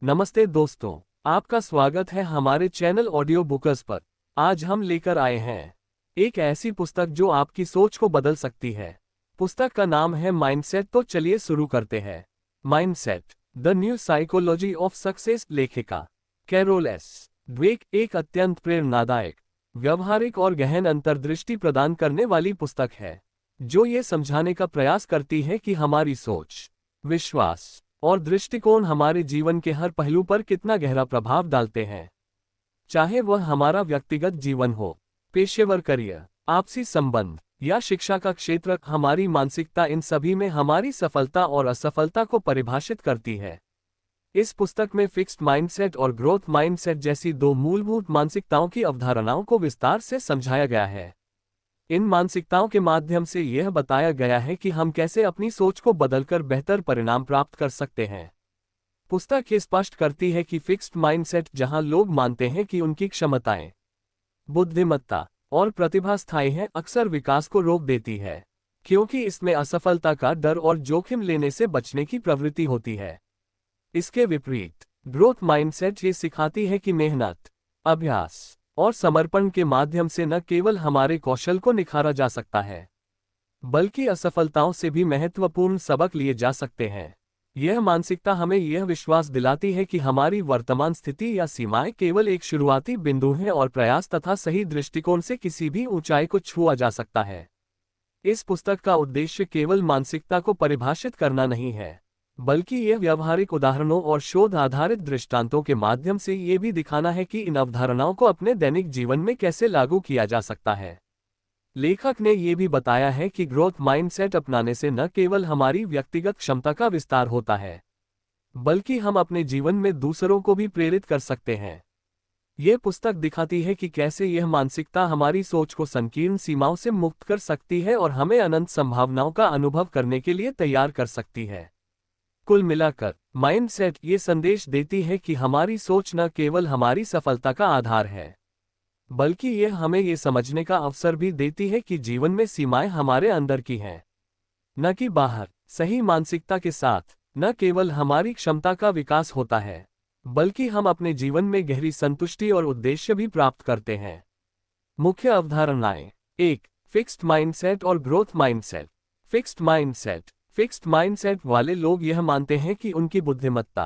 नमस्ते दोस्तों, आपका स्वागत है हमारे चैनल ऑडियो बुकर्स पर। आज हम लेकर आए हैं एक ऐसी पुस्तक जो आपकी सोच को बदल सकती है। पुस्तक का नाम है माइंडसेट। तो चलिए शुरू करते हैं। Mindset, the new psychology of success. लेखिका कैरोल एस ड्वेक। एक अत्यंत प्रेरणादायक, व्यवहारिक और गहन अंतर्दृष्टि प्रदान करने वाली पुस्तक है जो ये समझाने का प्रयास करती है कि हमारी सोच, विश्वास और दृष्टिकोण हमारे जीवन के हर पहलू पर कितना गहरा प्रभाव डालते हैं। चाहे वह हमारा व्यक्तिगत जीवन हो, पेशेवर करियर, आपसी संबंध या शिक्षा का क्षेत्र, हमारी मानसिकता इन सभी में हमारी सफलता और असफलता को परिभाषित करती है। इस पुस्तक में फिक्स्ड माइंडसेट और ग्रोथ माइंडसेट जैसी दो मूलभूत मानसिकताओं की अवधारणाओं को विस्तार से समझाया गया है। इन मानसिकताओं के माध्यम से यह बताया गया है कि हम कैसे अपनी सोच को बदलकर बेहतर परिणाम प्राप्त कर सकते हैं। पुस्तक ये स्पष्ट करती है कि फिक्स्ड माइंडसेट, जहां लोग मानते हैं कि उनकी क्षमताएं, बुद्धिमत्ता और प्रतिभा स्थायी हैं, अक्सर विकास को रोक देती है, क्योंकि इसमें असफलता का डर और जोखिम लेने से बचने की प्रवृत्ति होती है। इसके विपरीत ग्रोथ माइंडसेट ये सिखाती है कि मेहनत, अभ्यास और समर्पण के माध्यम से न केवल हमारे कौशल को निखारा जा सकता है, बल्कि असफलताओं से भी महत्वपूर्ण सबक लिए जा सकते हैं। यह मानसिकता हमें यह विश्वास दिलाती है कि हमारी वर्तमान स्थिति या सीमाएं केवल एक शुरुआती बिंदु हैं और प्रयास तथा सही दृष्टिकोण से किसी भी ऊंचाई को छुआ जा सकता है। इस पुस्तक का उद्देश्य केवल मानसिकता को परिभाषित करना नहीं है, बल्कि यह व्यावहारिक उदाहरणों और शोध आधारित दृष्टांतों के माध्यम से ये भी दिखाना है कि इन अवधारणाओं को अपने दैनिक जीवन में कैसे लागू किया जा सकता है। लेखक ने यह भी बताया है कि ग्रोथ माइंडसेट अपनाने से न केवल हमारी व्यक्तिगत क्षमता का विस्तार होता है, बल्कि हम अपने जीवन में दूसरों को भी प्रेरित कर सकते हैं। यह पुस्तक दिखाती है कि कैसे यह मानसिकता हमारी सोच को संकीर्ण सीमाओं से मुक्त कर सकती है और हमें अनंत संभावनाओं का अनुभव करने के लिए तैयार कर सकती है। कुल मिलाकर माइंडसेट ये संदेश देती है कि हमारी सोच न केवल हमारी सफलता का आधार है, बल्कि यह हमें ये समझने का अवसर भी देती है कि जीवन में सीमाएं हमारे अंदर की हैं, न कि बाहर। सही मानसिकता के साथ न केवल हमारी क्षमता का विकास होता है, बल्कि हम अपने जीवन में गहरी संतुष्टि और उद्देश्य भी प्राप्त करते हैं। मुख्य अवधारणाएं: 1. फिक्स्ड माइंडसेट और ग्रोथ माइंडसेट। फिक्स्ड माइंडसेट वाले लोग यह मानते हैं कि उनकी बुद्धिमत्ता,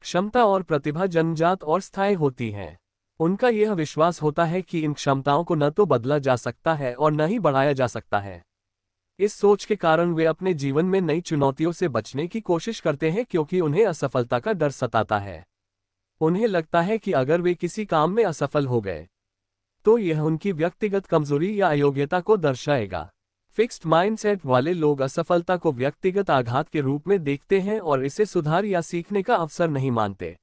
क्षमता और प्रतिभा जन्मजात और स्थायी होती है। उनका यह विश्वास होता है कि इन क्षमताओं को न तो बदला जा सकता है और न ही बढ़ाया जा सकता है। इस सोच के कारण वे अपने जीवन में नई चुनौतियों से बचने की कोशिश करते हैं, क्योंकि उन्हें असफलता का डर सताता है। उन्हें लगता है कि अगर वे किसी काम में असफल हो गए तो यह उनकी व्यक्तिगत कमजोरी या अयोग्यता को दर्शाएगा। फिक्स्ड माइंडसेट वाले लोग असफलता को व्यक्तिगत आघात के रूप में देखते हैं और इसे सुधार या सीखने का अवसर नहीं मानते।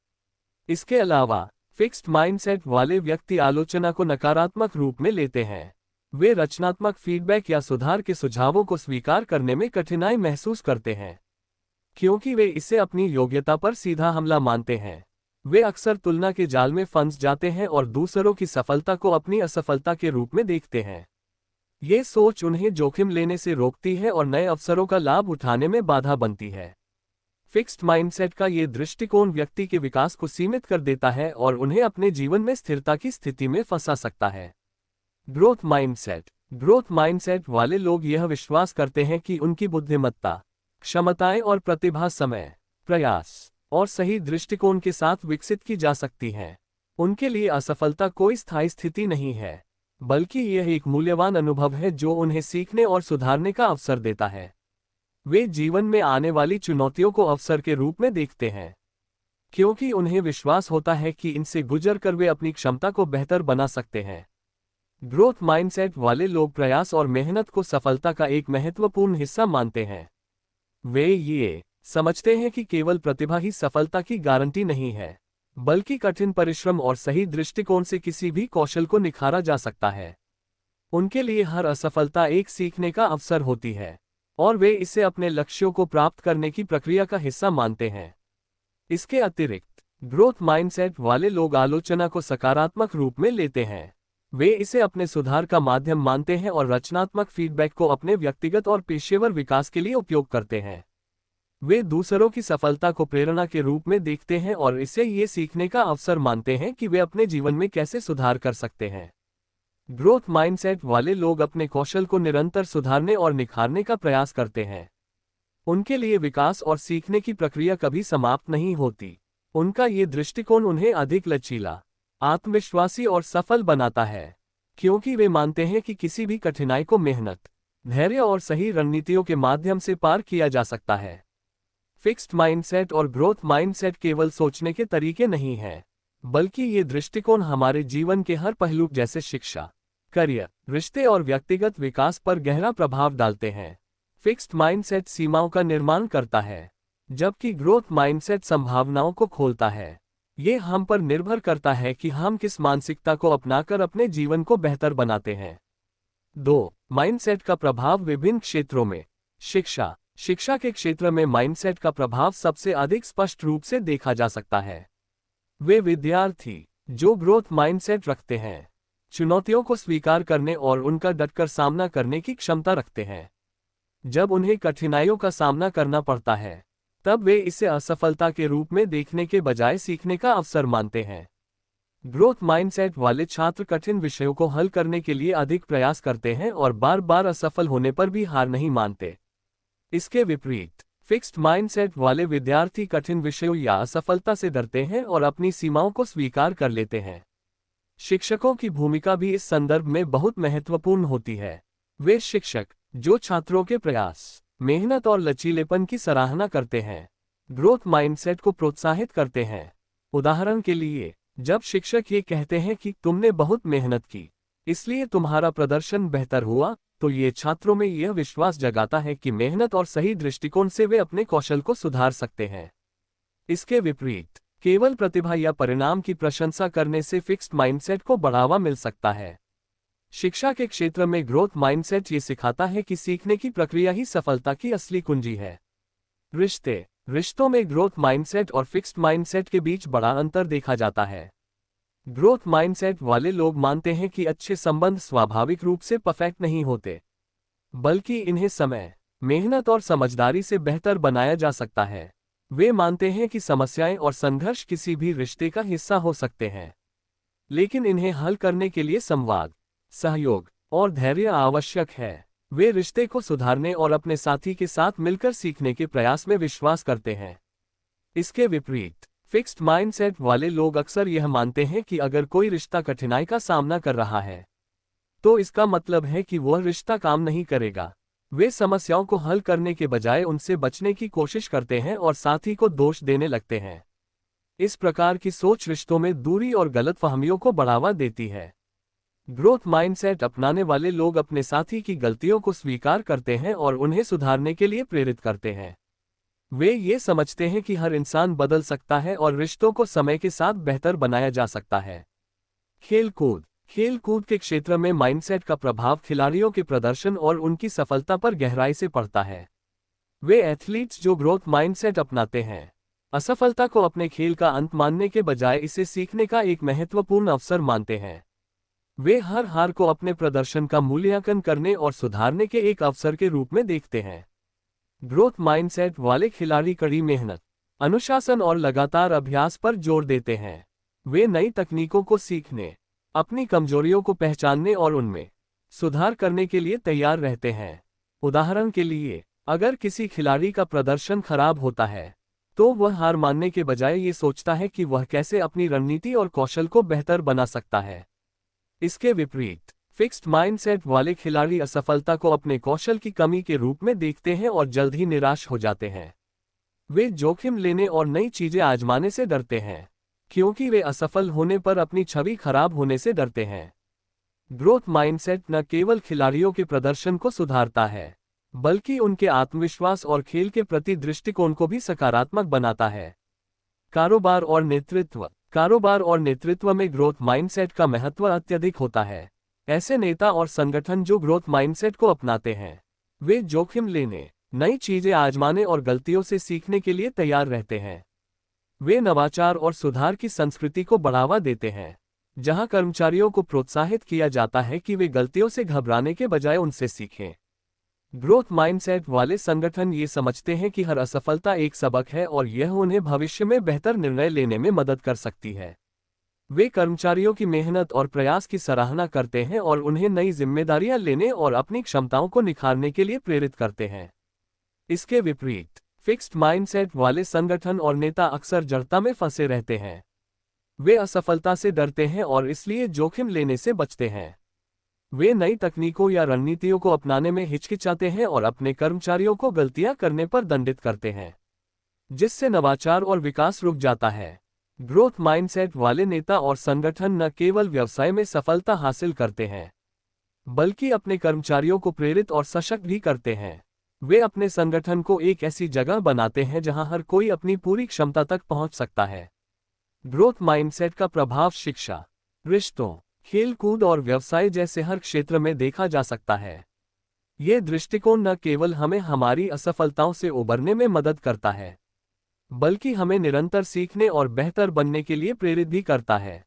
इसके अलावा फिक्स्ड माइंडसेट वाले व्यक्ति आलोचना को नकारात्मक रूप में लेते हैं। वे रचनात्मक फीडबैक या सुधार के सुझावों को स्वीकार करने में कठिनाई महसूस करते हैं, क्योंकि वे इसे अपनी योग्यता पर सीधा हमला मानते हैं। वे अक्सर तुलना के जाल में फंस जाते हैं और दूसरों की सफलता को अपनी असफलता के रूप में देखते हैं। ये सोच उन्हें जोखिम लेने से रोकती है और नए अवसरों का लाभ उठाने में बाधा बनती है। फिक्स्ड माइंडसेट का ये दृष्टिकोण व्यक्ति के विकास को सीमित कर देता है और उन्हें अपने जीवन में स्थिरता की स्थिति में फंसा सकता है। ग्रोथ माइंडसेट वाले लोग यह विश्वास करते हैं कि उनकी बुद्धिमत्ता, क्षमताएं और प्रतिभा समय, प्रयास और सही दृष्टिकोण के साथ विकसित की जा सकती हैं। उनके लिए असफलता कोई स्थायी स्थिति नहीं है, बल्कि यह एक मूल्यवान अनुभव है जो उन्हें सीखने और सुधारने का अवसर देता है। वे जीवन में आने वाली चुनौतियों को अवसर के रूप में देखते हैं, क्योंकि उन्हें विश्वास होता है कि इनसे गुजरकर वे अपनी क्षमता को बेहतर बना सकते हैं। ग्रोथ माइंडसेट वाले लोग प्रयास और मेहनत को सफलता का एक महत्वपूर्ण हिस्सा मानते हैं। वे ये समझते हैं कि केवल प्रतिभा ही सफलता की गारंटी नहीं है, बल्कि कठिन परिश्रम और सही दृष्टिकोण से किसी भी कौशल को निखारा जा सकता है। उनके लिए हर असफलता एक सीखने का अवसर होती है और वे इसे अपने लक्ष्यों को प्राप्त करने की प्रक्रिया का हिस्सा मानते हैं। इसके अतिरिक्त ग्रोथ माइंडसेट वाले लोग आलोचना को सकारात्मक रूप में लेते हैं। वे इसे अपने सुधार का माध्यम मानते हैं और रचनात्मक फीडबैक को अपने व्यक्तिगत और पेशेवर विकास के लिए उपयोग करते हैं। वे दूसरों की सफलता को प्रेरणा के रूप में देखते हैं और इसे ये सीखने का अवसर मानते हैं कि वे अपने जीवन में कैसे सुधार कर सकते हैं। ग्रोथ माइंडसेट वाले लोग अपने कौशल को निरंतर सुधारने और निखारने का प्रयास करते हैं। उनके लिए विकास और सीखने की प्रक्रिया कभी समाप्त नहीं होती। उनका ये दृष्टिकोण उन्हें अधिक लचीला, आत्मविश्वासी और सफल बनाता है, क्योंकि वे मानते हैं कि किसी भी कठिनाई को मेहनत, धैर्य और सही रणनीतियों के माध्यम से पार किया जा सकता है। फिक्स्ड माइंडसेट और ग्रोथ माइंडसेट केवल सोचने के तरीके नहीं हैं, बल्कि ये दृष्टिकोण हमारे जीवन के हर पहलू जैसे शिक्षा, करियर, रिश्ते और व्यक्तिगत विकास पर गहरा प्रभाव डालते हैं। फिक्स्ड माइंडसेट सीमाओं का निर्माण करता है, जबकि ग्रोथ माइंडसेट संभावनाओं को खोलता है। ये हम पर निर्भर करता है कि हम किस मानसिकता को अपनाकर अपने जीवन को बेहतर बनाते हैं। 2. माइंडसेट का प्रभाव विभिन्न क्षेत्रों में। शिक्षा के क्षेत्र में माइंडसेट का प्रभाव सबसे अधिक स्पष्ट रूप से देखा जा सकता है। वे विद्यार्थी जो ग्रोथ माइंडसेट रखते हैं, चुनौतियों को स्वीकार करने और उनका डटकर सामना करने की क्षमता रखते हैं। जब उन्हें कठिनाइयों का सामना करना पड़ता है, तब वे इसे असफलता के रूप में देखने के बजाय सीखने का अवसर मानते हैं। ग्रोथ माइंडसेट वाले छात्र कठिन विषयों को हल करने के लिए अधिक प्रयास करते हैं और बार बार असफल होने पर भी हार नहीं मानते। इसके विपरीत फिक्स्ड माइंडसेट वाले विद्यार्थी कठिन विषयों या असफलता से डरते हैं और अपनी सीमाओं को स्वीकार कर लेते हैं। शिक्षकों की भूमिका भी इस संदर्भ में बहुत महत्वपूर्ण होती है। वे शिक्षक जो छात्रों के प्रयास, मेहनत और लचीलेपन की सराहना करते हैं, ग्रोथ माइंडसेट को प्रोत्साहित करते हैं। उदाहरण के लिए, जब शिक्षक ये कहते हैं कि तुमने बहुत मेहनत की, इसलिए तुम्हारा प्रदर्शन बेहतर हुआ, तो ये छात्रों में यह विश्वास जगाता है कि मेहनत और सही दृष्टिकोण से वे अपने कौशल को सुधार सकते हैं। इसके विपरीत केवल प्रतिभा या परिणाम की प्रशंसा करने से फिक्स्ड माइंडसेट को बढ़ावा मिल सकता है। शिक्षा के क्षेत्र में ग्रोथ माइंडसेट ये सिखाता है कि सीखने की प्रक्रिया ही सफलता की असली कुंजी है। रिश्तों में ग्रोथ माइंडसेट और फिक्स्ड माइंडसेट के बीच बड़ा अंतर देखा जाता है। ग्रोथ माइंडसेट वाले लोग मानते हैं कि अच्छे संबंध स्वाभाविक रूप से परफेक्ट नहीं होते, बल्कि इन्हें समय, मेहनत और समझदारी से बेहतर बनाया जा सकता है। वे मानते हैं कि समस्याएं और संघर्ष किसी भी रिश्ते का हिस्सा हो सकते हैं, लेकिन इन्हें हल करने के लिए संवाद, सहयोग और धैर्य आवश्यक है। वे रिश्ते को सुधारने और अपने साथी के साथ मिलकर सीखने के प्रयास में विश्वास करते हैं। इसके विपरीत फिक्स्ड माइंडसेट वाले लोग अक्सर यह मानते हैं कि अगर कोई रिश्ता कठिनाई का सामना कर रहा है, तो इसका मतलब है कि वह रिश्ता काम नहीं करेगा। वे समस्याओं को हल करने के बजाय उनसे बचने की कोशिश करते हैं और साथी को दोष देने लगते हैं। इस प्रकार की सोच रिश्तों में दूरी और गलतफहमियों को बढ़ावा देती है। ग्रोथ माइंडसेट अपनाने वाले लोग अपने साथी की गलतियों को स्वीकार करते हैं और उन्हें सुधारने के लिए प्रेरित करते हैं। वे ये समझते हैं कि हर इंसान बदल सकता है और रिश्तों को समय के साथ बेहतर बनाया जा सकता है। खेल कूद के क्षेत्र में माइंडसेट का प्रभाव खिलाड़ियों के प्रदर्शन और उनकी सफलता पर गहराई से पड़ता है। वे एथलीट्स जो ग्रोथ माइंडसेट अपनाते हैं, असफलता को अपने खेल का अंत मानने के बजाय इसे सीखने का एक महत्वपूर्ण अवसर मानते हैं। वे हर हार को अपने प्रदर्शन का मूल्यांकन करने और सुधारने के एक अवसर के रूप में देखते हैं। ग्रोथ माइंडसेट वाले खिलाड़ी कड़ी मेहनत, अनुशासन और लगातार अभ्यास पर जोर देते हैं। वे नई तकनीकों को सीखने, अपनी कमजोरियों को पहचानने और उनमें सुधार करने के लिए तैयार रहते हैं। उदाहरण के लिए, अगर किसी खिलाड़ी का प्रदर्शन खराब होता है, तो वह हार मानने के बजाय ये सोचता है कि वह कैसे अपनी रणनीति और कौशल को बेहतर बना सकता है। इसके विपरीत फिक्स्ड माइंडसेट वाले खिलाड़ी असफलता को अपने कौशल की कमी के रूप में देखते हैं और जल्द ही निराश हो जाते हैं। वे जोखिम लेने और नई चीजें आजमाने से डरते हैं, क्योंकि वे असफल होने पर अपनी छवि खराब होने से डरते हैं। ग्रोथ माइंडसेट न केवल खिलाड़ियों के प्रदर्शन को सुधारता है, बल्कि उनके आत्मविश्वास और खेल के प्रति दृष्टिकोण को भी सकारात्मक बनाता है। कारोबार और नेतृत्व में ग्रोथ माइंडसेट का महत्व अत्यधिक होता है। ऐसे नेता और संगठन जो ग्रोथ माइंडसेट को अपनाते हैं, वे जोखिम लेने, नई चीजें आजमाने और गलतियों से सीखने के लिए तैयार रहते हैं। वे नवाचार और सुधार की संस्कृति को बढ़ावा देते हैं, जहां कर्मचारियों को प्रोत्साहित किया जाता है कि वे गलतियों से घबराने के बजाय उनसे सीखें। ग्रोथ माइंडसेट वाले संगठन ये समझते हैं कि हर असफलता एक सबक है और यह उन्हें भविष्य में बेहतर निर्णय लेने में मदद कर सकती है। वे कर्मचारियों की मेहनत और प्रयास की सराहना करते हैं और उन्हें नई जिम्मेदारियां लेने और अपनी क्षमताओं को निखारने के लिए प्रेरित करते हैं। इसके विपरीत फिक्स्ड माइंडसेट वाले संगठन और नेता अक्सर जड़ता में फंसे रहते हैं। वे असफलता से डरते हैं और इसलिए जोखिम लेने से बचते हैं। वे नई तकनीकों या रणनीतियों को अपनाने में हिचकिचाते हैं और अपने कर्मचारियों को गलतियां करने पर दंडित करते हैं, जिससे नवाचार और विकास रुक जाता है। ग्रोथ माइंडसेट वाले नेता और संगठन न केवल व्यवसाय में सफलता हासिल करते हैं, बल्कि अपने कर्मचारियों को प्रेरित और सशक्त भी करते हैं। वे अपने संगठन को एक ऐसी जगह बनाते हैं जहां हर कोई अपनी पूरी क्षमता तक पहुंच सकता है। ग्रोथ माइंडसेट का प्रभाव शिक्षा, रिश्तों, खेल-कूद और व्यवसाय जैसे हर क्षेत्र में देखा जा सकता है। ये दृष्टिकोण न केवल हमें हमारी असफलताओं से उबरने में मदद करता है, बल्कि हमें निरंतर सीखने और बेहतर बनने के लिए प्रेरित भी करता है।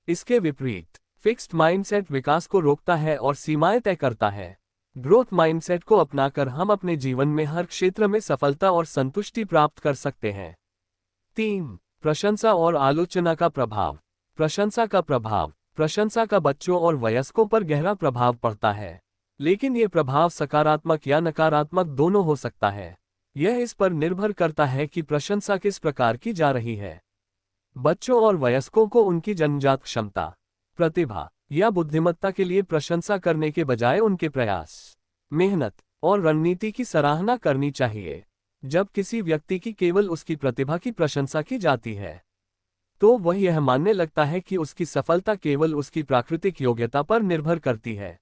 इसके विपरीत फिक्स्ड माइंडसेट विकास को रोकता है और सीमाएं तय करता है। ग्रोथ माइंडसेट को अपनाकर हम अपने जीवन में हर क्षेत्र में सफलता और संतुष्टि प्राप्त कर सकते हैं। 3. प्रशंसा और आलोचना का प्रभाव। प्रशंसा का प्रभाव। प्रशंसा का बच्चों और वयस्कों पर गहरा प्रभाव पड़ता है, लेकिन ये प्रभाव सकारात्मक या नकारात्मक दोनों हो सकता है। यह इस पर निर्भर करता है कि प्रशंसा किस प्रकार की जा रही है। बच्चों और वयस्कों को उनकी जन्मजात क्षमता, प्रतिभा या बुद्धिमत्ता के लिए प्रशंसा करने के बजाय उनके प्रयास, मेहनत और रणनीति की सराहना करनी चाहिए। जब किसी व्यक्ति की केवल उसकी प्रतिभा की प्रशंसा की जाती है, तो वह यह मानने लगता है कि उसकी सफलता केवल उसकी प्राकृतिक योग्यता पर निर्भर करती है।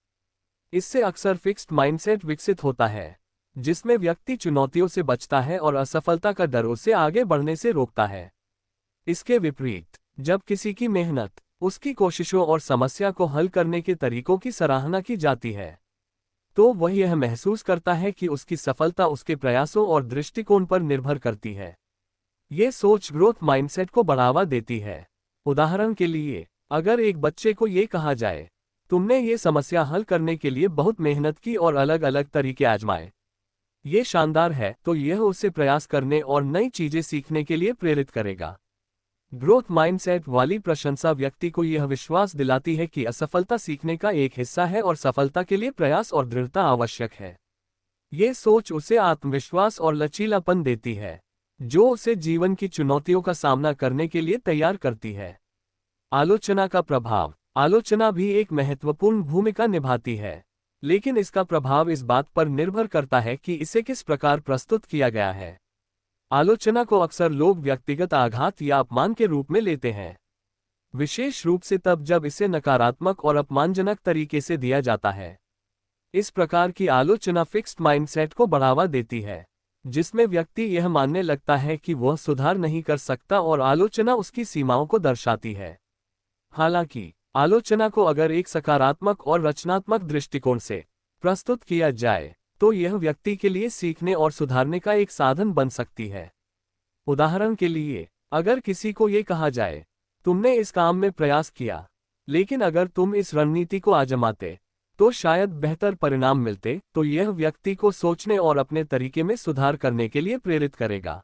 इससे अक्सर फिक्स्ड माइंडसेट विकसित होता है, जिसमें व्यक्ति चुनौतियों से बचता है और असफलता का डर उसे आगे बढ़ने से रोकता है। इसके विपरीत जब किसी की मेहनत, उसकी कोशिशों और समस्या को हल करने के तरीकों की सराहना की जाती है, तो वह यह महसूस करता है कि उसकी सफलता उसके प्रयासों और दृष्टिकोण पर निर्भर करती है। ये सोच ग्रोथ माइंडसेट को बढ़ावा देती है। उदाहरण के लिए, अगर एक बच्चे को ये कहा जाए, तुमने ये समस्या हल करने के लिए बहुत मेहनत की और अलग अलग तरीके आजमाए, ये शानदार है, तो यह उसे प्रयास करने और नई चीजें सीखने के लिए प्रेरित करेगा। ग्रोथ माइंडसेट वाली प्रशंसा व्यक्ति को यह विश्वास दिलाती है कि असफलता सीखने का एक हिस्सा है और सफलता के लिए प्रयास और दृढ़ता आवश्यक है। ये सोच उसे आत्मविश्वास और लचीलापन देती है, जो उसे जीवन की चुनौतियों का सामना करने के लिए तैयार करती है। आलोचना का प्रभाव। आलोचना भी एक महत्वपूर्ण भूमिका निभाती है, लेकिन इसका प्रभाव इस बात पर निर्भर करता है कि इसे किस प्रकार प्रस्तुत किया गया है। आलोचना को अक्सर लोग व्यक्तिगत आघात या अपमान के रूप में लेते हैं, विशेष रूप से तब जब इसे नकारात्मक और अपमानजनक तरीके से दिया जाता है। इस प्रकार की आलोचना फिक्स्ड माइंडसेट को बढ़ावा देती है, जिसमें व्यक्ति यह मानने लगता है कि वह सुधार नहीं कर सकता और आलोचना उसकी सीमाओं को दर्शाती है। हालांकि आलोचना को अगर एक सकारात्मक और रचनात्मक दृष्टिकोण से प्रस्तुत किया जाए, तो यह व्यक्ति के लिए सीखने और सुधारने का एक साधन बन सकती है। उदाहरण के लिए, अगर किसी को ये कहा जाए, तुमने इस काम में प्रयास किया, लेकिन अगर तुम इस रणनीति को आजमाते तो शायद बेहतर परिणाम मिलते, तो यह व्यक्ति को सोचने और अपने तरीके में सुधार करने के लिए प्रेरित करेगा।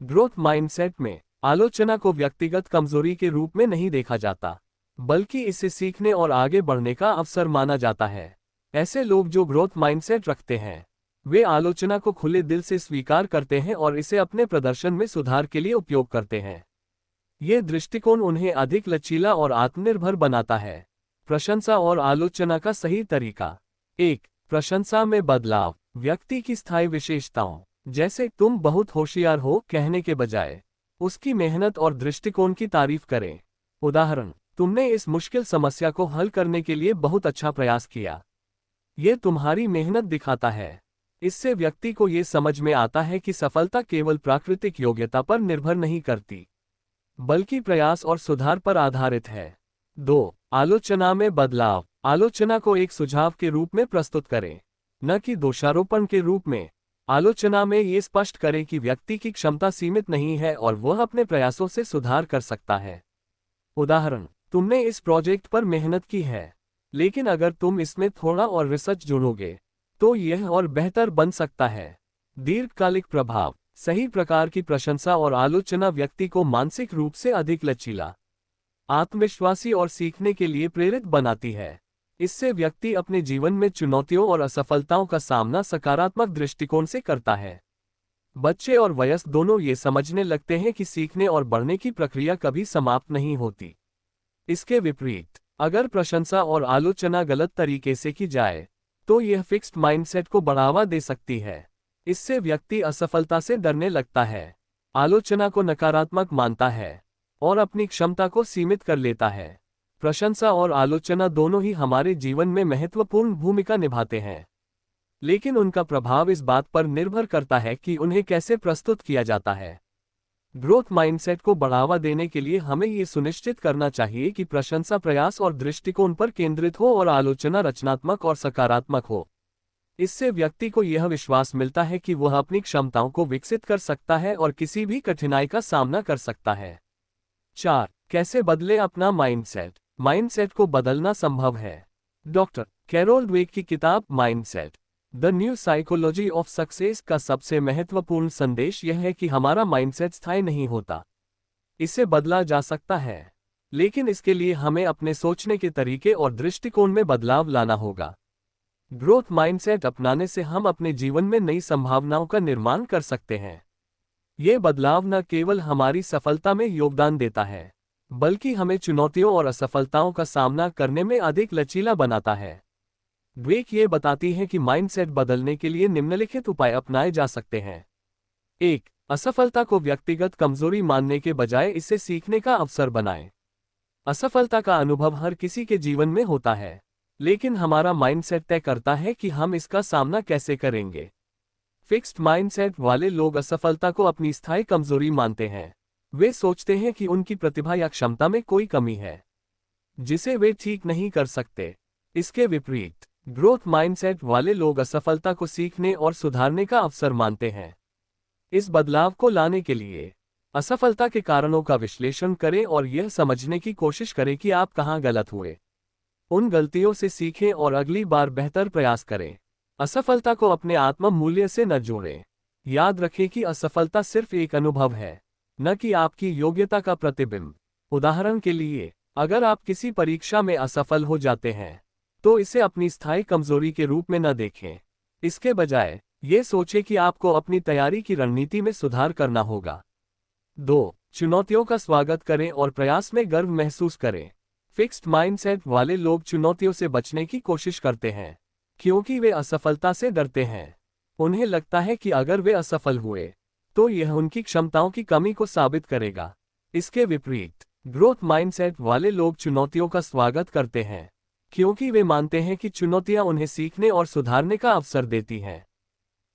ग्रोथ माइंडसेट में आलोचना को व्यक्तिगत कमजोरी के रूप में नहीं देखा जाता, बल्कि इसे सीखने और आगे बढ़ने का अवसर माना जाता है। ऐसे लोग जो ग्रोथ माइंडसेट रखते हैं, वे आलोचना को खुले दिल से स्वीकार करते हैं और इसे अपने प्रदर्शन में सुधार के लिए उपयोग करते हैं। ये दृष्टिकोण उन्हें अधिक लचीला और आत्मनिर्भर बनाता है। प्रशंसा और आलोचना का सही तरीका। 1. प्रशंसा में बदलाव। व्यक्ति की स्थायी विशेषताओं, जैसे तुम बहुत होशियार हो कहने के बजाय, उसकी मेहनत और दृष्टिकोण की तारीफ करें। उदाहरण, तुमने इस मुश्किल समस्या को हल करने के लिए बहुत अच्छा प्रयास किया। ये तुम्हारी मेहनत दिखाता है। इससे व्यक्ति को ये समझ में आता है कि सफलता केवल प्राकृतिक योग्यता पर निर्भर नहीं करती, बल्कि प्रयास और सुधार पर आधारित है। 2. आलोचना में बदलाव। आलोचना को एक सुझाव के रूप में प्रस्तुत करें, न कि दोषारोपण के रूप में। आलोचना में ये स्पष्ट करें कि व्यक्ति की क्षमता सीमित नहीं है और वह अपने प्रयासों से सुधार कर सकता है। उदाहरण, तुमने इस प्रोजेक्ट पर मेहनत की है, लेकिन अगर तुम इसमें थोड़ा और रिसर्च जोड़ोगे, तो यह और बेहतर बन सकता है। दीर्घकालिक प्रभाव। सही प्रकार की प्रशंसा और आलोचना व्यक्ति को मानसिक रूप से अधिक लचीला, आत्मविश्वासी और सीखने के लिए प्रेरित बनाती है। इससे व्यक्ति अपने जीवन में चुनौतियों और असफलताओं का सामना सकारात्मक दृष्टिकोण से करता है। बच्चे और वयस्क दोनों ये समझने लगते हैं कि सीखने और बढ़ने की प्रक्रिया कभी समाप्त नहीं होती। इसके विपरीत, अगर प्रशंसा और आलोचना गलत तरीके से की जाए, तो यह फिक्स्ड माइंडसेट को बढ़ावा दे सकती है। इससे व्यक्ति असफलता से डरने लगता है, आलोचना को नकारात्मक मानता है और अपनी क्षमता को सीमित कर लेता है। प्रशंसा और आलोचना दोनों ही हमारे जीवन में महत्वपूर्ण भूमिका निभाते हैं, लेकिन उनका प्रभाव इस बात पर निर्भर करता है कि उन्हें कैसे प्रस्तुत किया जाता है। ग्रोथ माइंडसेट को बढ़ावा देने के लिए हमें ये सुनिश्चित करना चाहिए कि प्रशंसा प्रयास और दृष्टिकोण पर केंद्रित हो और आलोचना रचनात्मक और सकारात्मक हो। इससे व्यक्ति को यह विश्वास मिलता है कि वह अपनी क्षमताओं को विकसित कर सकता है और किसी भी कठिनाई का सामना कर सकता है। 4. कैसे बदले अपना माइंडसेट। माइंडसेट को बदलना संभव है। डॉक्टर कैरोल ड्वेक की किताब mindset the new psychology of success का सबसे महत्वपूर्ण संदेश यह है कि हमारा माइंडसेट स्थायी नहीं होता। इसे बदला जा सकता है, लेकिन इसके लिए हमें अपने सोचने के तरीके और दृष्टिकोण में बदलाव लाना होगा। ग्रोथ माइंडसेट अपनाने से हम अपने जीवन में नई संभावनाओं का निर्माण कर सकते हैं। ये बदलाव न केवल हमारी सफलता में योगदान देता है, बल्कि हमें चुनौतियों और असफलताओं का सामना करने में अधिक लचीला बनाता है। ड्वेक ये बताती है कि माइंडसेट बदलने के लिए निम्नलिखित उपाय अपनाए जा सकते हैं। 1. असफलता को व्यक्तिगत कमजोरी मानने के बजाय इसे सीखने का अवसर बनाएं। असफलता का अनुभव हर किसी के जीवन में होता है, लेकिन हमारा माइंडसेट तय करता है कि हम इसका सामना कैसे करेंगे। फिक्स्ड माइंडसेट वाले लोग असफलता को अपनी स्थायी कमजोरी मानते हैं। वे सोचते हैं कि उनकी प्रतिभा या क्षमता में कोई कमी है, जिसे वे ठीक नहीं कर सकते। इसके विपरीत, ग्रोथ माइंडसेट वाले लोग असफलता को सीखने और सुधारने का अवसर मानते हैं। इस बदलाव को लाने के लिए असफलता के कारणों का विश्लेषण करें और यह समझने की कोशिश करें कि आप कहां गलत हुए। उन गलतियों से सीखें और अगली बार बेहतर प्रयास करें। असफलता को अपने आत्म मूल्य से न जोड़ें। याद रखें कि असफलता सिर्फ एक अनुभव है, न कि आपकी योग्यता का प्रतिबिंब। उदाहरण के लिए, अगर आप किसी परीक्षा में असफल हो जाते हैं, तो इसे अपनी स्थायी कमजोरी के रूप में न देखें। इसके बजाय ये सोचें कि आपको अपनी तैयारी की रणनीति में सुधार करना होगा। 2. चुनौतियों का स्वागत करें और प्रयास में गर्व महसूस करें। फिक्स्ड माइंडसेट वाले लोग चुनौतियों से बचने की कोशिश करते हैं, क्योंकि वे असफलता से डरते हैं। उन्हें लगता है कि अगर वे असफल हुए, तो यह उनकी क्षमताओं की कमी को साबित करेगा। इसके विपरीत, ग्रोथ माइंडसेट वाले लोग चुनौतियों का स्वागत करते हैं, क्योंकि वे मानते हैं कि चुनौतियां उन्हें सीखने और सुधारने का अवसर देती हैं।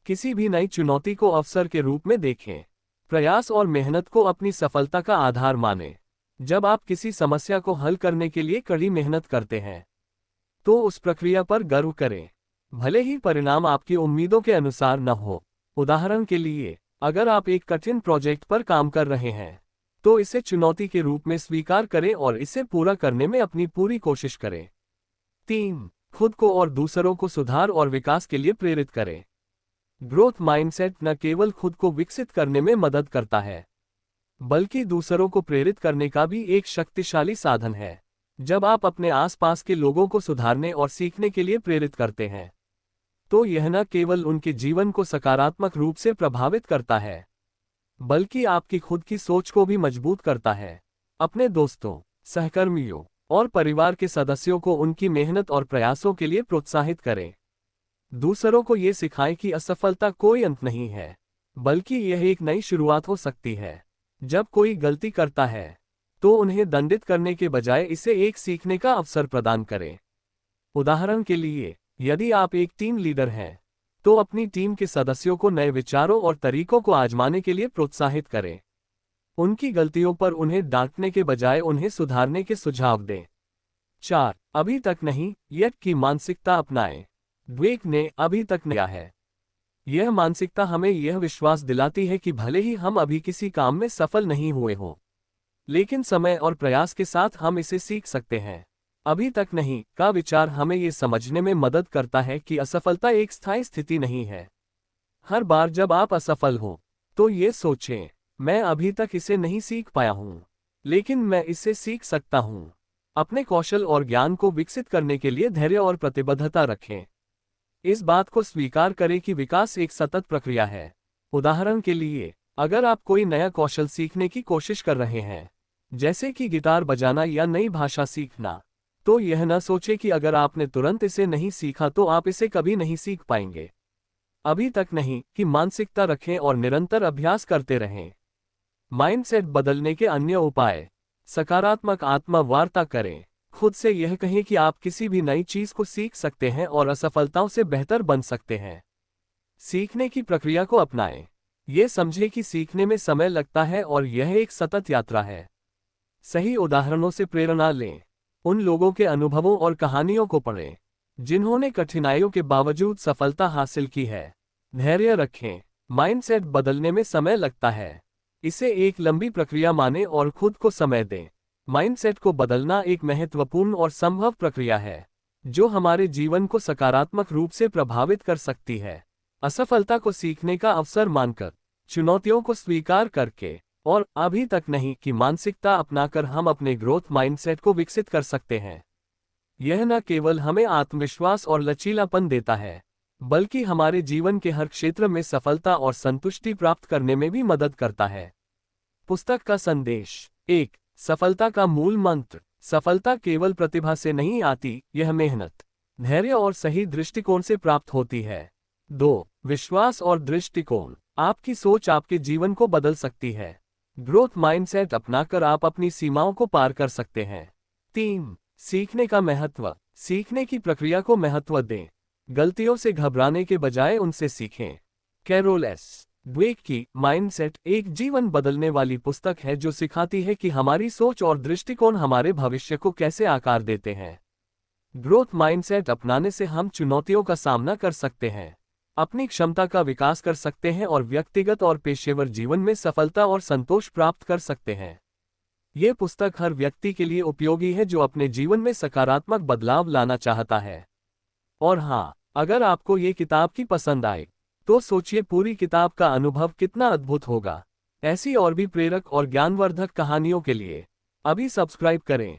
किसी भी नई चुनौती को अवसर के रूप में देखें। प्रयास और मेहनत को अपनी सफलता का आधार मानें। जब आप किसी समस्या को हल करने के लिए कड़ी मेहनत करते हैं, तो उस प्रक्रिया पर गर्व करें, भले ही परिणाम आपकी उम्मीदों के अनुसार न हो। उदाहरण के लिए, अगर आप एक कठिन प्रोजेक्ट पर काम कर रहे हैं, तो इसे चुनौती के रूप में स्वीकार करें और इसे पूरा करने में अपनी पूरी कोशिश करें। 3. खुद को और दूसरों को सुधार और विकास के लिए प्रेरित करें। ग्रोथ माइंडसेट न केवल खुद को विकसित करने में मदद करता है, बल्कि दूसरों को प्रेरित करने का भी एक शक्तिशाली साधन है। जब आप अपने आसपास के लोगों को सुधारने और सीखने के लिए प्रेरित करते हैं, तो यह न केवल उनके जीवन को सकारात्मक रूप से प्रभावित करता है, बल्कि आपकी खुद की सोच को भी मजबूत करता है। अपने दोस्तों, सहकर्मियों और परिवार के सदस्यों को उनकी मेहनत और प्रयासों के लिए प्रोत्साहित करें। दूसरों को ये सिखाएं कि असफलता कोई अंत नहीं है, बल्कि यह एक नई शुरुआत हो सकती है। जब कोई गलती करता है, तो उन्हें दंडित करने के बजाय इसे एक सीखने का अवसर प्रदान करें। उदाहरण के लिए, यदि आप एक टीम लीडर हैं, तो अपनी टीम के सदस्यों को नए विचारों और तरीकों को आजमाने के लिए प्रोत्साहित करें। उनकी गलतियों पर उन्हें डांटने के बजाय उन्हें सुधारने के सुझाव दें। 4. अभी तक नहीं येट की मानसिकता अपनाएं। ड्वेक ने अभी तक नहीं है। यह मानसिकता हमें यह विश्वास दिलाती है कि भले ही हम अभी किसी काम में सफल नहीं हुए हों, लेकिन समय और प्रयास के साथ हम इसे सीख सकते हैं। अभी तक नहीं का विचार हमें ये समझने में मदद करता है कि असफलता एक स्थायी स्थिति नहीं है। हर बार जब आप असफल हो तो ये सोचें, मैं अभी तक इसे नहीं सीख पाया हूँ, लेकिन मैं इससे सीख सकता हूँ। अपने कौशल और ज्ञान को विकसित करने के लिए धैर्य और प्रतिबद्धता रखें। इस बात को स्वीकार करें कि विकास एक सतत प्रक्रिया है। उदाहरण के लिए, अगर आप कोई नया कौशल सीखने की कोशिश कर रहे हैं, जैसे कि गिटार बजाना या नई भाषा सीखना, तो यह न सोचें कि अगर आपने तुरंत इसे नहीं सीखा तो आप इसे कभी नहीं सीख पाएंगे। अभी तक नहीं कि मानसिकता रखें और निरंतर अभ्यास करते रहें। माइंडसेट बदलने के अन्य उपाय। सकारात्मक आत्म वार्ता करें। खुद से यह कहें कि आप किसी भी नई चीज को सीख सकते हैं और असफलताओं से बेहतर बन सकते हैं। सीखने की प्रक्रिया को अपनाएं। यह समझें कि सीखने में समय लगता है और यह एक सतत यात्रा है। सही उदाहरणों से प्रेरणा लें। उन लोगों के अनुभवों और कहानियों को पढ़ें जिन्होंने कठिनाइयों के बावजूद सफलता हासिल की है। धैर्य रखें। माइंडसेट बदलने में समय लगता है। इसे एक लंबी प्रक्रिया मानें और खुद को समय दें। माइंडसेट को बदलना एक महत्वपूर्ण और संभव प्रक्रिया है, जो हमारे जीवन को सकारात्मक रूप से प्रभावित कर सकती है। असफलता को सीखने का अवसर मानकर, चुनौतियों को स्वीकार करके और अभी तक नहीं कि मानसिकता अपनाकर हम अपने ग्रोथ माइंडसेट को विकसित कर सकते हैं। यह न केवल हमें आत्मविश्वास और लचीलापन देता है, बल्कि हमारे जीवन के हर क्षेत्र में सफलता और संतुष्टि प्राप्त करने में भी मदद करता है। पुस्तक का संदेश। 1. सफलता का मूल मंत्र। सफलता केवल प्रतिभा से नहीं आती, यह मेहनत, धैर्य और सही दृष्टिकोण से प्राप्त होती है। 2. विश्वास और दृष्टिकोण। आपकी सोच आपके जीवन को बदल सकती है। ग्रोथ माइंडसेट अपनाकर आप अपनी सीमाओं को पार कर सकते हैं। 3. सीखने का महत्व। सीखने की प्रक्रिया को महत्व दें। गलतियों से घबराने के बजाय उनसे सीखें। Carol S. ड्वेक की माइंडसेट एक जीवन बदलने वाली पुस्तक है जो सिखाती है कि हमारी सोच और दृष्टिकोण हमारे भविष्य को कैसे आकार देते हैं। ग्रोथ माइंडसेट अपनाने से हम चुनौतियों का सामना कर सकते हैं, अपनी क्षमता का विकास कर सकते हैं और व्यक्तिगत और पेशेवर जीवन में सफलता और संतोष प्राप्त कर सकते हैं। ये पुस्तक हर व्यक्ति के लिए उपयोगी है जो अपने जीवन में सकारात्मक बदलाव लाना चाहता है। और हाँ, अगर आपको ये किताब की पसंद आए तो सोचिए पूरी किताब का अनुभव कितना अद्भुत होगा। ऐसी और भी प्रेरक और ज्ञानवर्धक कहानियों के लिए अभी सब्सक्राइब करें।